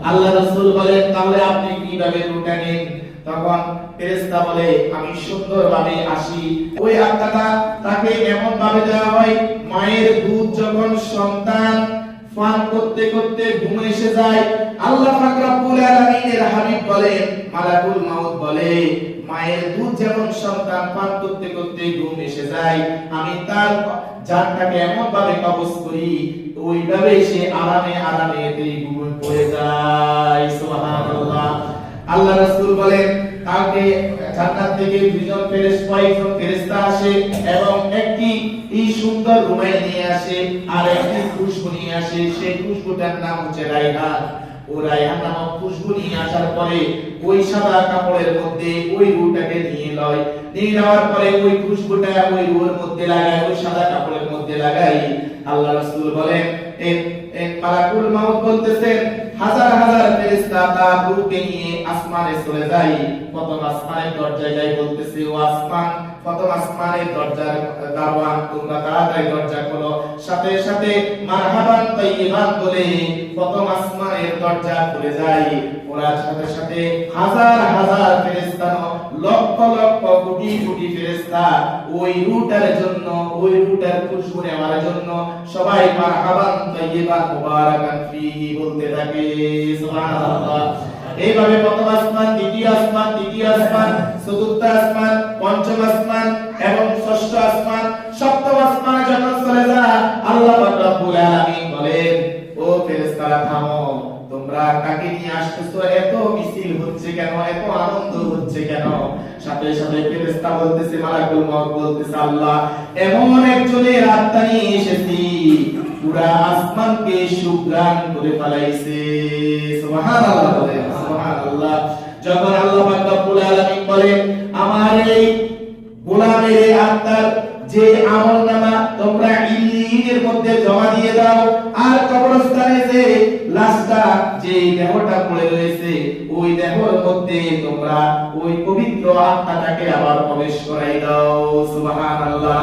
আল্লাহ রাসূল বলেন তাহলে আপনি কিভাবে রূহ টানেন? তখন ফেরেশতা বলে আমি সুন্দরভাবে আসি। ওই আত্মাটা তাকে এমন ভাবে দেওয়া হয়, মায়ের দুধ যখন সন্তান পান করতে করতে ঘুমে এসে যায়, আল্লাহ পাক রব্বুল আলামিনের হাবিব বলেন, মালাকুল মাউত বলে মায়ের দুধ যেমন সন্তান পান করতে করতে ঘুম এসে যায়, আমি তার জানটাকে এমন ভাবে কবজ করি ওইভাবে সে আরামে আরামে ঘুমে পড়ে যায়। সুবহানাল্লাহ। আল্লাহ রাসূল বলেন তাকে জান্নাত থেকে দুইজন ফেরেশতা আসে এবং একটি এই সুন্দর রুমাল নিয়ে আসে আর একটি খুশবু নিয়ে আসে। সেই খুশবুটার নাম হচ্ছে রায়হান। ও রায়হান নামক খুশবু নিয়ে আসার পরে ওই সাদা কাপড়ের মধ্যে ওই রূহটাকে নিয়ে নেওয়ার পরে ওই খুশবুটা ওই রূহের মধ্যে লাগায়, ওই সাদা কাপড়ের মধ্যে লাগাই। আল্লাহ রাসূল বলেন মালাকুল মাউত বলতেছেন হাজার হাজার ফেরেশতা তার রূহকে নিয়ে আসমানে চলে যায়। প্রথম আসমানের দরজায় যাই বলতেছে ও আসমান, প্রথম আসমানের দরজার দারওয়ান তোমরা তাড়াতাড়ি দরজা খোলো। সাথে সাথে মারহাবান তাইয়িবান বলে প্রথম আসমানের দরজা খুলে যায়। ওরা সাথে সাথে হাজার হাজার ফেরেশতা, লক্ষ লক্ষ কোটি কোটি ফেরেশতা ওই রূহটার জন্য, ওই রূহটার খুশবু নেওয়ার জন্য সবাই মারহাবান তাইয়িবান মুবারাকান ফিহি বলতে থাকে। সুবহানাল্লাহ। এইভাবে প্রথম আসমান, দ্বিতীয় আসমান, তৃতীয় আসমান, চতুর্থ আসমান, পঞ্চম আসমান এবং ষষ্ঠ আসমান, সপ্তম আসমানে যখন চলে যায় আল্লাহ পাক রব্বুল আলামিন বলেন ও ফেরেশতারা থামো, তোমরা কাকে নিয়ে আসতেছো? এত মিছিল হচ্ছে কেন? এত আনন্দ হচ্ছে কেন? সাথে সাথে ফেরেশতা বলতেছে, মালাকুল মাউত বলতেছে আল্লাহ এমন একজনের আত্মা নিয়ে এসেছি পুরা আসমানকে সুগ্রাণ করে ফেলাইছে। সুবহানাল্লাহ বলেন সুবহানাল্লাহ। যখন আল্লাহ পাক রব্বুল আলামিন বলেন আমার এই গোলামের আত্মার যে আমলনামা তোমরা ইল্লিনের মধ্যে জমা দিয়ে দাও, আর কবরস্থানে যে লাশটা, যে দেহটা পড়ে রয়েছে ওই দেহের মধ্যে তোমরা ওই পবিত্র আত্মাটাকে আবার প্রবেশ করাই দাও। সুবহানাল্লাহ।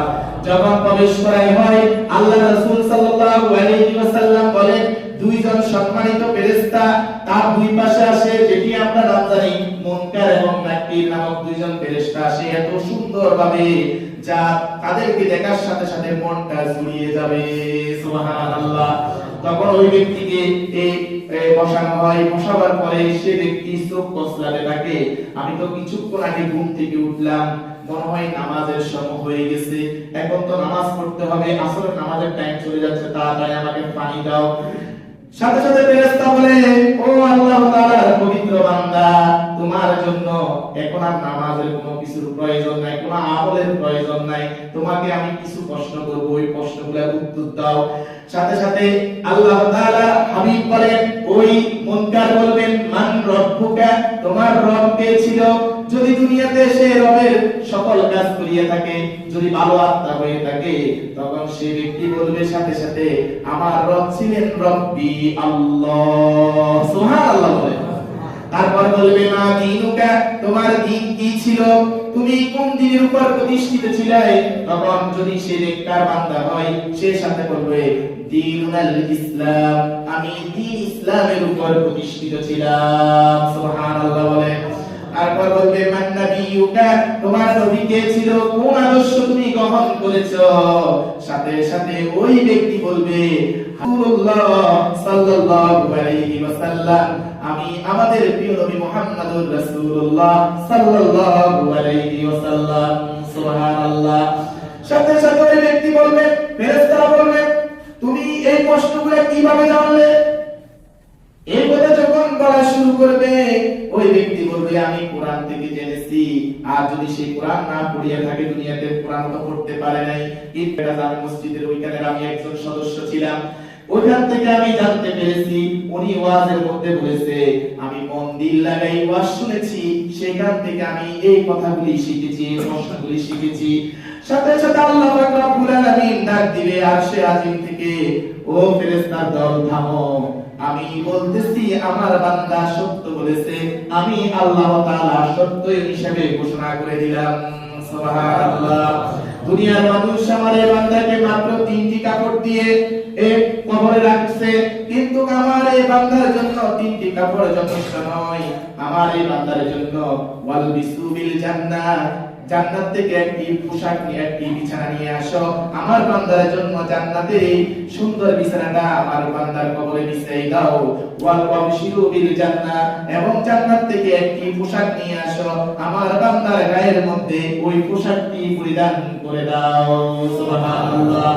যখন প্রবেশ করাই হয় আল্লাহ রাসূল সাল্লাল্লাহু আলাইহি ওয়াসাল্লাম বলেন দুইজন সম্মানিত ফেরেশতা তার দুই পাশে আসে, যেটি আমরা নাম জানি মুনকার এবং নাকির নামক দুইজন ফেরেশতা আসে এত সুন্দরভাবে যা তাদেরকে দেখার সাথে সাথে মনটা জুড়িয়ে যাবে। সুবহানাল্লাহ। তখন ওই ব্যক্তিকে বসানো হয়, বসাবার পরে সে ব্যক্তি চোখ কসলাতে থাকে, আমি তো কিছুক্ষণ আগে ঘুম থেকে উঠলাম, মনে হয় নামাজের সময় হয়ে গেছে, এখন তো নামাজ পড়তে হবে, আসলে নামাজের টাইম চলে যাচ্ছে, তাড়াতাড়ি আমাকে পানি দাও। সাথে সাথে ফেরেশতা বলে ও আল্লাহ তাআলার পবিত্র বান্দা, তোমার জন্য এখন আর নামাজের কোনো কিছুর প্রয়োজন নাই, কোনো আমলের প্রয়োজন নাই, তোমাকে আমি কিছু প্রশ্ন করব, ওই প্রশ্নগুলোর উত্তর দাও। সাথে সাথে আল্লাহ তাআলা হাবিব বলেন ওই মুনকার বলবেন মান রব্বুকা, তোমার রব কে ছিল? যদি দুনিয়াতে সে রবের সকল কাজ করিয়া থাকে, যদি ভালো আত্মা হয়ে থাকে, তখন সেই ব্যক্তি বলবে সাথে সাথে আমার রব ছিলেন রব্বি আল্লাহ। সুবহানাল্লাহ বলে। তারপর বলবে মা দীনুকা, তোমার দ্বীন কি ছিল? তুমি কোন দ্বীনের উপর প্রতিষ্ঠিত ছিলে? তখন যদি সে নেককার বান্দা হয় সে সাথে বলবে দীনুল ইসলাম, আমি দ্বীন ইসলামের উপর প্রতিষ্ঠিত ছিলাম। সুবহানাল্লাহ বলে। তারপর বলবে মান নবিয়ুকা, তোমার নবী কে ছিল? কোন আদর্শ তুমি গ্রহণ করেছো? সাথে সাথে ওই ব্যক্তি বলবে রাসূলুল্লাহ সাল্লাল্লাহু আলাইহি ওয়াসাল্লাম, আমি আমাদের প্রিয় নবী মুহাম্মদুর রাসূলুল্লাহ সাল্লাল্লাহু আলাইহি ওয়াসাল্লাম। সুবহানাল্লাহ। সাথে সাথে ওই ব্যক্তি বলবে, ফেরেশতারা বলবে তুমি এই প্রশ্নগুলো কিভাবে জানলে? এই কথা যখন বলা শুরু করবে ওই ব্যক্তি বলবে আমি কোরআন থেকে জেনেছি। আর যদি সেই কোরআন না পড়িয়া থাকে, দুনিয়াতে কোরআন তো পড়তে পারে নাই, কিন্তু আমি মসজিদের ওইখানে আমি একজন সদস্য ছিলাম, ওইখান থেকে আমি জানতে পেরেছি উনি ওয়াজের মধ্যে বলেছে, আমি মন দিল লাগাই ওয়াজ শুনেছি, সেখান থেকে আমি এই কথাগুলি শিখেছি, এই প্রশ্নগুলি শিখেছি। সাথে সাথে আল্লাহ পাক রব্বুল আলামিন ডাক দিবে আরশে আজিম থেকে, ও ফেরেশতার দল থামো, আমি বলতেছি আমার বান্দা সত্য বলেছে, আমি আল্লাহ তাআলা সত্য হিসেবে ঘোষণা করে দিলাম। সুবহানাল্লাহ। দুনিয়ার মানুষ আমার এই বান্দাকে মাত্র 3টি কাপড় দিয়ে কবরে রাখছে, কিন্তু আমার এই বান্দার জন্য 3টি কাপড় যথেষ্ট নয়। আমার এই বান্দার জন্য ওয়াল বিসুবিল জান্নাহ, জান্নাত থেকে একটি পোশাক নিয়ে, একটি বিছানা নিয়ে আসো। আমার বান্দার জন্য জান্নাতের এই সুন্দর বিছানাটা আমার বান্দার কবরে বিছাই দাও। ওয়াল ওয়াবশিরু বিল জান্নাহ, এবং জান্নাত থেকে একটি পোশাক নিয়ে আসো, আমার বান্দার গায়ের মধ্যে ওই পোশাকটি পরিধান করে দাও। সুবহানাল্লাহ।